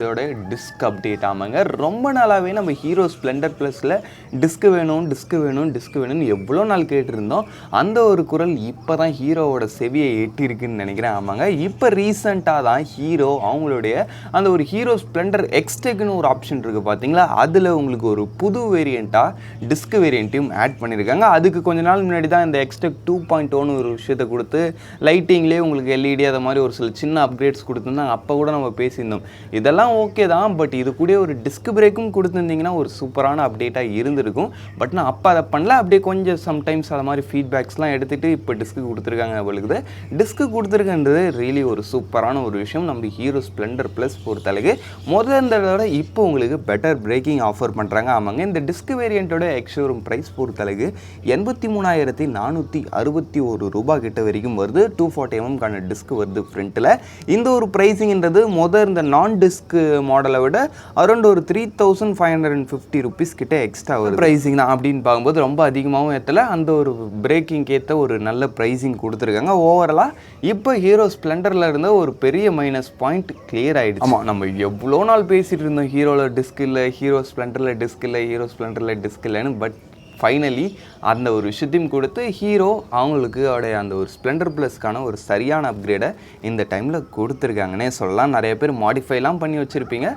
இதோட disk update ஆமாங்க. ரொம்ப நாளாகவே நம்ம ஹீரோ ஸ்ப்ளெண்டர் ப்ளஸில் டிஸ்க் வேணும்னு எவ்வளோ நாள் கேட்டிருந்தோம். அந்த ஒரு குரல் இப்போ தான் ஹீரோவோட செவியை எட்டியிருக்குன்னு நினைக்கிறேன். ஆமாங்க, இப்போ ரீசெண்டாக தான் ஹீரோ அவங்களுடைய அந்த ஒரு ஹீரோ ஸ்ப்ளெண்டர் எக்ஸ்டெக்னு ஒரு ஆப்ஷன் இருக்குது பார்த்தீங்களா, அதில் உங்களுக்கு ஒரு புது வேரியண்ட்டாக டிஸ்க் வேரியண்ட்டையும் ஆட் பண்ணியிருக்காங்க. அதுக்கு கொஞ்ச நாள் முன்னாடி தான் இந்த எக்ஸ்டெக் 2.0 ஒரு விஷயத்தை கொடுத்து லைட்டிங்லேயே உங்களுக்கு எல்இடி அதை மாதிரி ஒரு சில சின்ன அப்கிரேட்ஸ் கொடுத்துருந்தாங்க. அப்போ கூட நம்ம பேசியிருந்தோம், இதெல்லாம் ஓகே தான், பட் இது கூட ஒரு டிஸ்க் பிரேக்கும் கொடுத்துருந்தீங்கன்னா ஒரு சூப்பரான அப்டேட்டாக இருந்திருக்கும். பட் நான் அப்போ அதை பண்ணல, அப்படியே கொஞ்சம் சம்டைம்ஸ் அதை மாதிரி ஃபீட்பேக்ஸ்லாம் எடுத்துகிட்டு இப்போ டிஸ்க்கு கொடுத்துருக்காங்க. அவளுக்கு டிஸ்க்கு கொடுத்துருக்குன்றது ரியலி ஒரு சூப்பரான ஒரு விஷயம். நம்ம ஹீரோ ஸ்ப்ளெண்டர் ப்ளஸ் பொறுத்தளவுக்கு முதல்ல இப்போ உங்களுக்கு பெட்டர் பிரேக்கிங் ஆஃபர் பண்ணுறாங்க. ஆமாங்க, இந்த டிஸ்க் வேரியண்ட்டோட எக்ஸ்ஷோரூம் ப்ரைஸ் பொறுத்தளவுக்கு 83,461 ரூபாய் கிட்ட வரைக்கும் வருது. 240mm டிஸ்க் வருது ஃப்ரண்ட்டில். இந்த ஒரு ப்ரைஸிங்கிறது இந்த நான் டிஸ்க் மாடலை விட அரௌண்ட் ஒரு 3,550 ருபீஸ் கிட்ட எக்ஸ்ட்ரா வருது. ப்ரைஸிங் தான் அப்படின்னு பார்க்கும்போது ரொம்ப அதிகமாகவும் ஏற்றல, அந்த ஒரு பிரேக்கிங்க்கு ஏற்ற ஒரு நல்ல ப்ரைஸிங் கொடுத்துருக்காங்க. ஓவராலாக இப்போ ஹீரோ ஸ்ப்ளெண்டரில் இருந்த ஒரு பெரிய மைனஸ் பாயிண்ட் கிளியர் ஆகிடுச்சு. ஆமாம், நம்ம எவ்வளோ நாள் பேசிகிட்டு இருந்தோம் ஹீரோவில் டிஸ்க் இல்லை, ஹீரோ ஸ்ப்ளெண்டரில் டிஸ்க் இல்லை, ஹீரோ ஸ்ப்ளெண்டரில் டிஸ்க் இல்லைன்னு. பட் ஃபைனலி அந்த ஒரு விஷயத்தையும் கொடுத்து ஹீரோ அவங்களுக்கு அந்த ஒரு ஸ்ப்ளெண்டர் ப்ளஸ்க்கான ஒரு சரியான அப்கிரேடை இந்த டைமில் கொடுத்துருக்காங்கன்னே சொல்லலாம். நிறைய பேர் மாடிஃபைலாம் பண்ணி வச்சுருப்பீங்க.